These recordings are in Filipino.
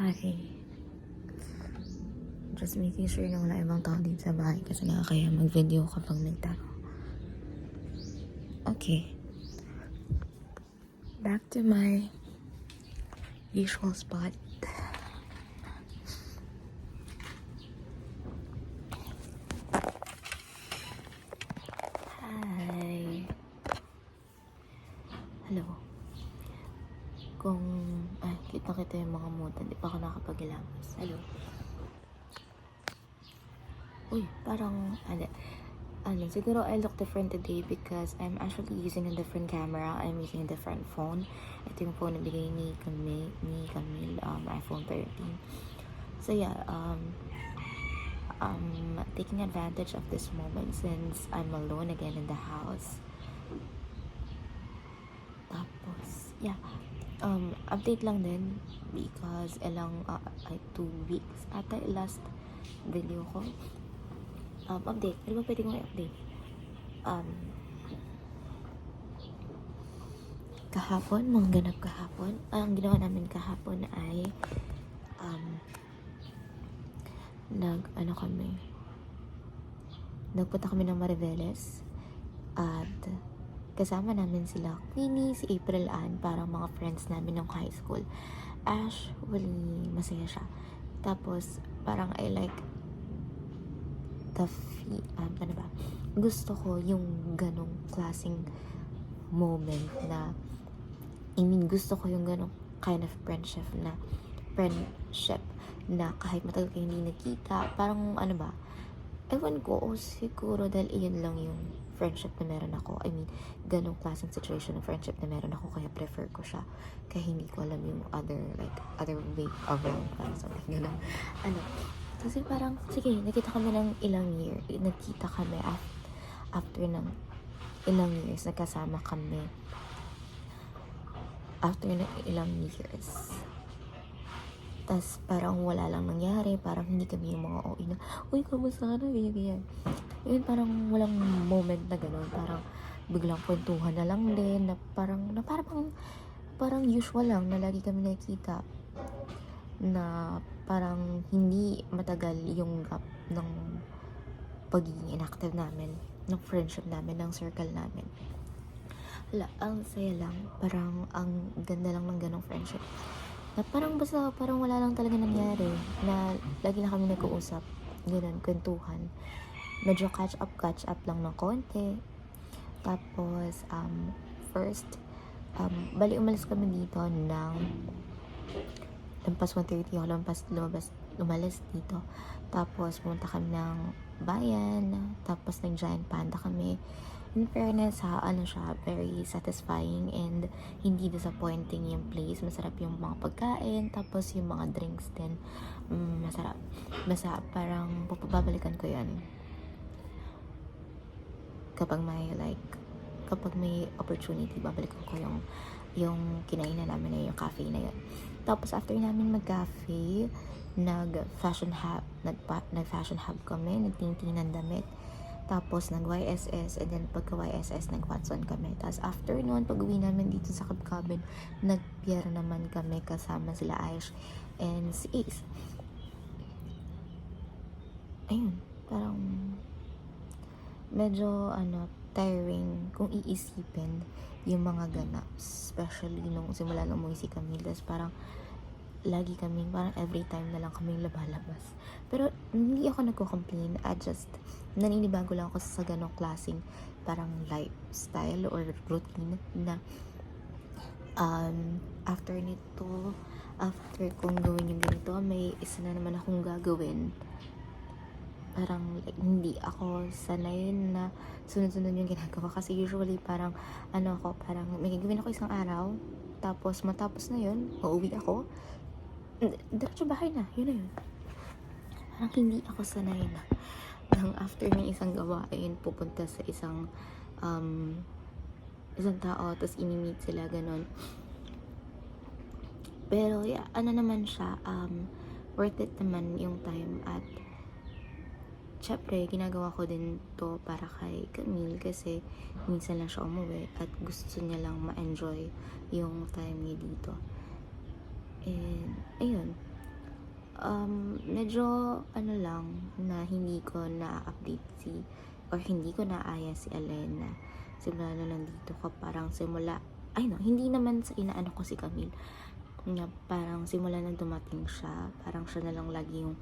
Hi. Just making sure na wala ibang tao dito sa bahay kasi nakakaya mag-video kapag may tao. Okay. Back to my usual spot. Hi. Hello. Kung, kita yung mga muta. Di pa ako nakapag-ilabas. Hello. Uy, parang, siguro I look different today because I'm actually using a different camera. I'm using a different phone. Ito yung phone na bigay ni Camille, iPhone 13. So yeah, taking advantage of this moment since I'm alone again in the house. Tapos, yeah, update lang din because 2 weeks ata last video ko. Update. Ano ba pwede kong i-update? Kahapon, mga ganap kahapon. Ang ginawa namin kahapon ay nagpunta kami ng Mariveles at kasama namin sila Queenie, si April Ann, parang mga friends namin ng high school. Ash, masaya siya. Tapos, parang I like gusto ko yung ganong klaseng moment na gusto ko yung ganong kind of friendship na kahit matagal kayo hindi nakita, parang ewan ko, siguro dahil iyon lang yung friendship na meron ako. Ganong klaseng situation ng friendship na meron ako, kaya prefer ko siya. Kaya hindi ko alam yung other way around, parang something gano'n. Kasi parang, sige, nakita kami ng ilang year. Nagkita kami after ng ilang years. Nagkasama kami after ng ilang years. Tas parang wala lang nangyari. Parang hindi kami yung mga OA na, uy, kamusta ka na? Ganyan. Yun, parang walang moment na gano'n. Parang biglang kwentuhan na lang din. Na parang usual lang na lagi kami nakikita. Na parang hindi matagal yung gap ng pagiging inactive namin, ng friendship namin, ng circle namin. Ang saya lang, parang ang ganda lang ng ganong friendship. Na parang parang wala lang talaga nangyari, na lagi na kami nag-uusap, ganun, kwentuhan. Medyo catch up lang ng konti. Tapos, bali umalis kami dito ng lampas 1:30 ako, umalis dito. Tapos, pumunta kami ng bayan. Tapos, nag-Giant Panda kami. In fairness, siya, very satisfying and hindi disappointing yung place. Masarap yung mga pagkain. Tapos, yung mga drinks din, masarap. Basta, parang babalikan ko yan. Kapag may opportunity, babalikan ko yung kinainan namin na yung cafe na yun. Tapos after namin mag-cafe, nag-fashion hub kami, nagtingin ng damit. Tapos nag-YSS, and then pagka-YSS, nag-Watson kami. Tapos after noon, pag-uwi namin dito sa cabin, nag-pier naman kami kasama sila Aish and si Ace. Ayun, parang medyo tiring kung iisipin yung mga ganap, especially nung simula nung umuwi si Camille. Tas parang lagi kaming, parang every time na lang kaming lumalabas. Pero hindi ako nagko-complain. Naninibago lang ako sa ganong klaseng parang lifestyle or routine na after kong gawin yung ganito, may isa na naman akong gagawin. Parang hindi ako sanay na sunod-sunod yung ginagawa, kasi usually parang parang may gagawin ako isang araw, tapos matapos na yun, uuwi ako, diretso bahay na, yun na yun. Parang hindi ako sanay na after ng isang gawain, pupunta sa isang tao, tapos ini-meet sila, ganon. Pero yeah, naman siya, worth it naman yung time. At syempre, ginagawa ko din to para kay Camille kasi minsan lang siya umuwi at gusto niya lang ma-enjoy yung time niya dito. And, ayun. Medyo ano lang na hindi ko na-update or hindi ko naaya si Alena. Simula na nandito ko, parang simula, ay no, hindi naman sa inaano ko si Camille. Na parang simula na dumating siya, parang siya na lang lagi yung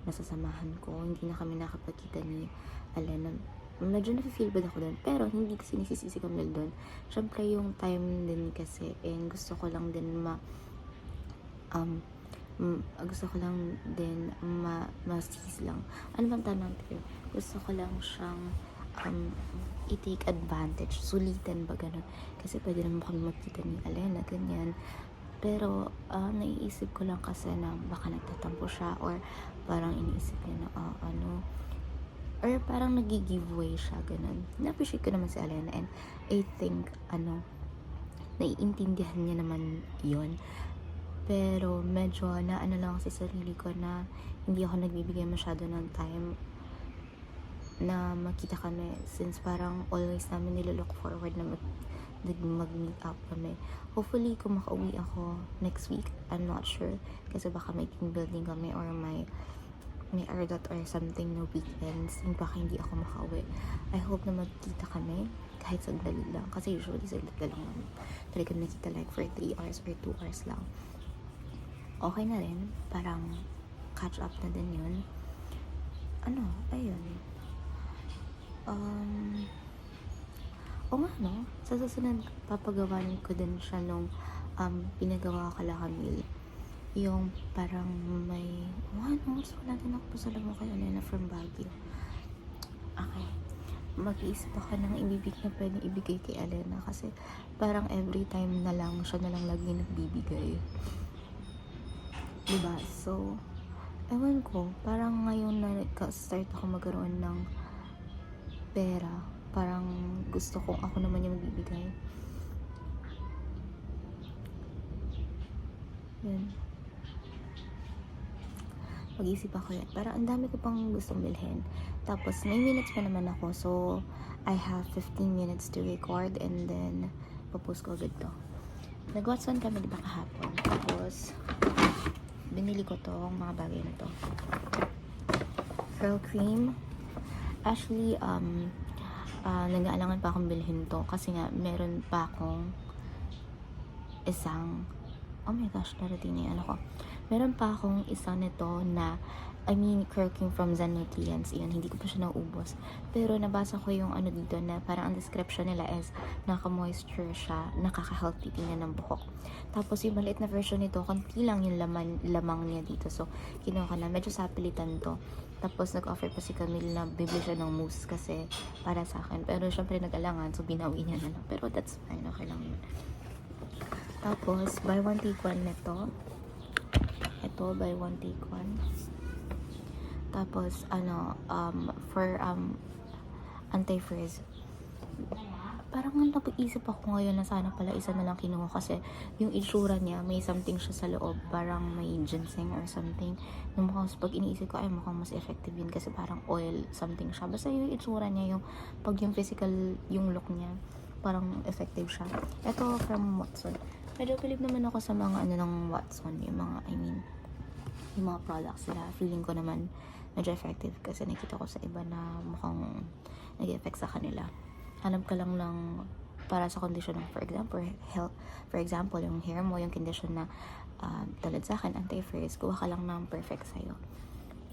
nasasamahan ko. Hindi na kami nakapagkita ni Alena. Medyo na-feel bad ako doon, pero hindi ko sinisisi si Camille doon. Syempre yung time din kasi, and gusto ko lang din gusto ko lang din ma-seize lang. Ano bang tamang term? Gusto ko lang siyang i-take advantage, sulitan ba ganun. Kasi pwede naman kami magkita ni Alena, ganyan. Pero naiisip ko lang kasi na baka nagtatampo siya, or parang iniisip niya na or parang nag-giveaway siya, ganun. Na-appreciate ko naman si Alena, and I think naiintindihan niya naman yon. Pero medyo naano lang sa sarili ko na hindi ako nagbibigay masyado ng time na makita kami, since parang always namin nilolook forward na mag-meet up kami. Hopefully kung makauwi ako next week, I'm not sure, kasi baka may team building kami or may RDOT or something na weekends, yung baka hindi ako makauwi. I hope na magkita kami kahit sandali lang, kasi usually saglit lang naman talaga nakita, like for 3 hours or 2 hours lang. Okay na rin, parang catch up na din yun. Ayun. O nga no, sa susunod papagawan ko din siya nung pinagawa ko kala Camille. Yung parang may wala din ako sa mo kay Alena from Baguio. Okay, mag-iisip ako ng ibibigay na pwedeng ibigay kay Alena, kasi parang every time na lang siya na lang lagi nagbibigay, diba? So ewan ko, parang ngayon na start ako magkaroon ng pera, parang gusto kong ako naman yung magbibigay. Yun, mag-isip ako yan. Parang ang dami ko pang gustong bilhin. Tapos may minutes pa naman ako, so I have 15 minutes to record, and then popost ko agad to. Nag-Watson kami diba kahapon, tapos binili ko tong mga bagay na to. Curl cream. Actually, nag-aalangan pa akong bilhin to, kasi nga meron pa akong isang, oh my gosh, narating na yung meron pa akong isa nito na, curl cream from Zen Nutrients. Yun, hindi ko pa siya naubos. Pero nabasa ko yung dito na parang ang description nila is naka-moisture siya, nakaka-healthy tingnan ng buhok. Tapos yung maliit na version nito, konti lang yung lamang niya dito. So, kinuha ko na. Medyo sapilitan to. Tapos nag-offer pa si Camille na bibili siya ng mousse kasi para sa akin. Pero syempre nag-alangan, so binawi niya na lang. Pero that's fine, okay lang yun. Tapos, buy one take one nito. Ito, buy one take one. Tapos, for anti-frizz. Parang napag-isip ako ngayon na sana pala isa na lang kinuha, kasi yung itsura niya, may something siya sa loob. Parang may ginseng or something. Nung mukhang, pag iniisip ko, ay mukhang mas effective yun kasi parang oil something siya. Basta yung itsura niya, pag yung physical, yung look niya, parang effective siya. Ito from Watson. Medyo believe naman ako sa mga ng Watson. Yung mga, yung mga products nila. Feeling ko naman medyo effective, kasi nakita ko sa iba na mukhang nag-effect sa kanila. Hanap ka lang ng para sa condition ng, for example, yung hair mo, yung condition na tulad sa akin, anti-frizz, kuha ka lang ng perfect sa'yo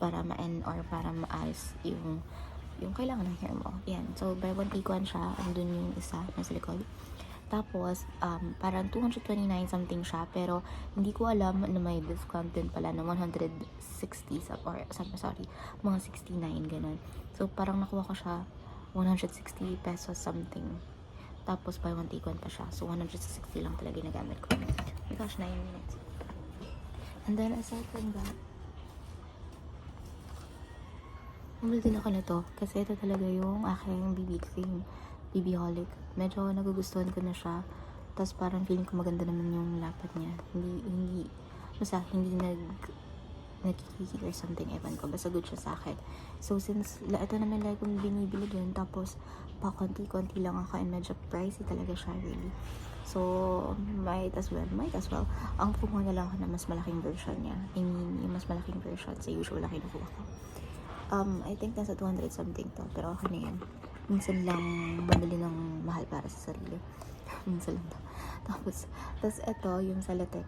para ma-end or para maayos yung kailangan ng hair mo. Yan. So, buy one take one siya. Andun yung isa nasa likod. Tapos, parang 229 something siya, pero hindi ko alam na may discount din pala na 160 mga 69 ganun. So, parang nakuha ko siya 160 pesos something. Tapos, buy one take one pa siya. So, 160 lang talaga yung nagamit ko. Oh my gosh, 9 minutes. And then, aside from that, bumili din ako nito. Kasi ito talaga yung aking BB cream. BB-holic. Medyo nagugustuhan ko na siya. Tapos parang feeling ko maganda naman yung lapat niya. Hindi nagkikiki or something, ewan ko. Basta good siya sa akin. So, since ito naman kong binibili din, tapos pa konti-konti lang ako, and medyo pricey talaga siya, really. So, might as well. Ang kumuha na lang ako na mas malaking version niya. I mean, yung mas malaking version sa usual na kinukuha ko. I think nasa 200 something to. Pero okay na yan. Minsan lang mabili ng mahal para sa sarili. Minsan lang to. Tapos ito, yung Salatec.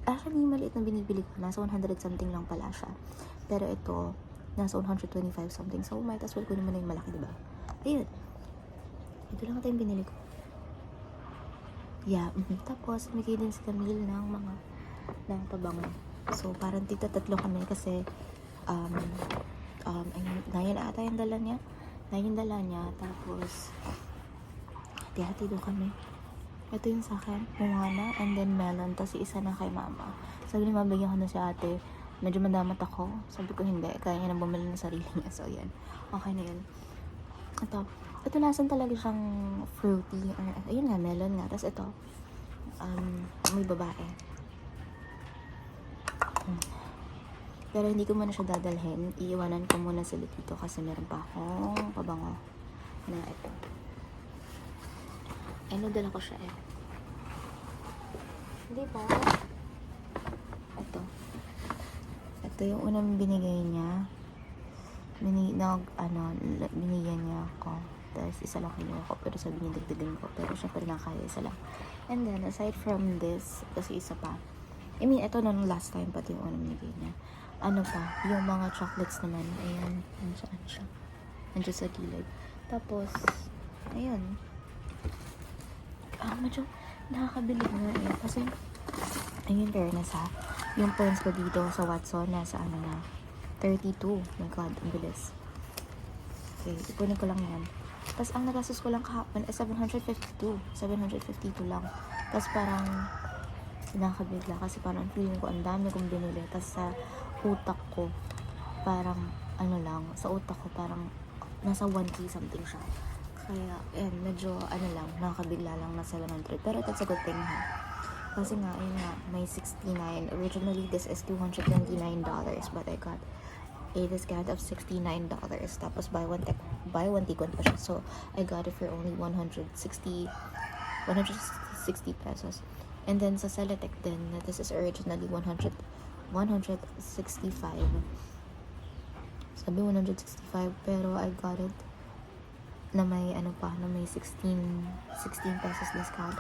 Actually, maliit na binibili ko. Nasa 100 something lang pala siya. Pero ito, nasa 125 something. So, might as well kunin mo na yung malaki, diba? Ayun. Ito lang ito yung binili ko. Yeah. Tapos, bigay din si Camille ng pabango. So, parang tatlo kami kasi ayun, 9 ata yung dala niya. 9 yung dala niya. Tapos, hati-hati doon kami. Ito yung sa akin, Moana, and then melon. Tapos isa na kay mama. Sabi ni mabigyan ko na si ate. Medyo madamat ako. Sabi ko hindi. Kaya niya na bumili ng sarili niya. So, yan. Okay na yun. Ito nasan talaga siyang fruity. Ayun nga, melon nga. Tapos ito, may babae. Pero hindi ko muna siya dadalhin. Iiwanan ko muna sila dito kasi meron pa akong pabango na ito. Nadala ko siya eh. Hindi ba? Ito yung unang binigay niya. Binigyan niya ako. Tapos isa lang kinuha ko. Pero sabi niya dagdagan ko. Pero syempre nakaya isa lang. And then, aside from this, kasi isa pa. I mean, ito nung last time pati yung unang binigay niya. Ano pa? Yung mga chocolates naman. Ayan. Nandiyan siya. Nandiyan sa gilid. Tapos, ayun. Medyo nakakabili nga eh. Kasi, ayun, fairness ha. Yung points ko dito sa Watson, nasa 32. My God, ang bilis. Okay, ipunin ko lang yan. Tapos, ang nagastos ko lang kahapon ay 752. 752 lang. Tapos, parang, nakakabigla kasi parang feeling ko ang dami kong binili. Tapos, sa utak ko, parang, sa utak ko, parang, nasa 1K something siya. Kaya, medyo, nakakabigla lang na 700. Pero that's a good thing ha. Kasi nga, may 69. Originally, this is $229. But I got a discount of $69. Tapos, buy one take one pa siya. So, I got it for only 160 pesos. And then, sa Salatec din, this is originally 165. Sabi 165, pero I got it na may may 16 pesos discount.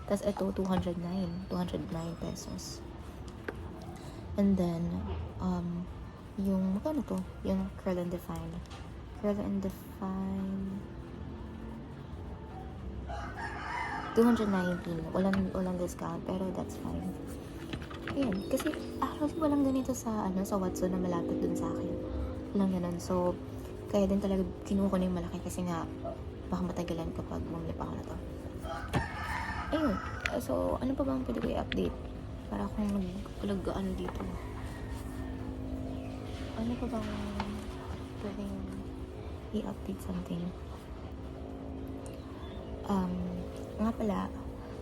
Tapos ito 209 pesos. And then yung magkano to? Yung Curl and Define 219. Walang discount, pero that's fine. Ayan, kasi actually walang ganito sa sa Watson na malapit dun sa akin. Walang ganun. So, kaya din talaga kinuha ko na yung malaki kasi nga baka matagalan kapag bumili pa ako na to. Ayun. So, ano pa bang pwede ko i-update? Para akong nagpalagaan dito. Ano pa bang pwedeng i-update something? Nga pala,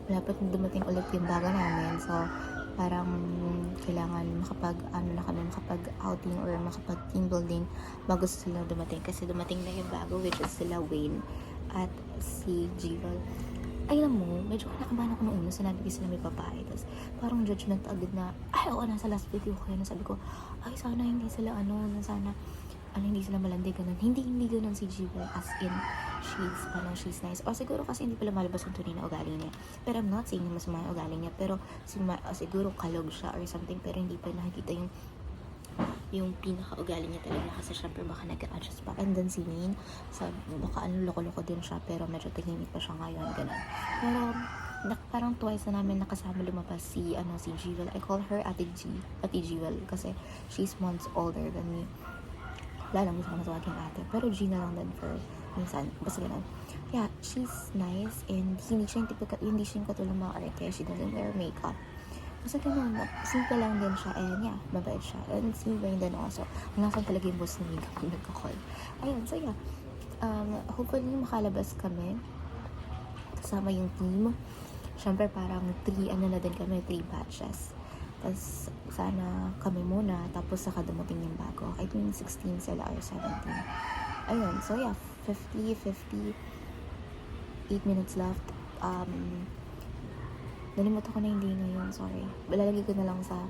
malapit na dumating ulit yung bago namin. So, parang kailangan makapag-outing or makapag-team building bago sila dumating. Kasi dumating na yung bago, which is sila Wayne at si Jival. Ay, alam mo, medyo kinakabahan ako nung una. Sinabi ko sila may babae. Tapos, parang judgment agad na, nasa last video ko yun. Sabi ko, sana hindi sila, hindi sila malandi, ganun. Hindi ganun si Jival. As in, she's nice. O siguro kasi hindi pala malabas ang tunay na ugali niya. Pero I'm not saying na masama yung ugali niya. Pero siguro kalog siya or something. Pero hindi pa nakikita yung pinaka-ugali niya talaga. Kasi syempre baka nag-adjust pa. And then si Wayne, baka loko-loko din siya. Pero medyo tahimik pa siya ngayon. Ganun. Pero parang twice na namin nakasama lumabas si Jival. I call her Ate Jival. Kasi she's months older than me. Wala lang gusto ko na tawagin ate. Pero G na lang din for minsan. Basta ganun. Yeah, she's nice. And hindi siya yung katulong mga arte. She doesn't wear makeup. Basta ganun. Simple lang din siya. And yeah, mabait siya. And si Wayne din also. Hanggang talaga yung boss ni Mika kung nagka-call. Ayun, so yeah. Hopefully makalabas kami. Kasama yung team. Syempre parang 3 batches. Tapos, sana kami muna. Tapos, saka dumating yung bago. I think 16 sila or 17. Ayun. So, yeah. 8 minutes left. nalimutan ko na yung day na yun, sorry. Lalagay ko na lang sa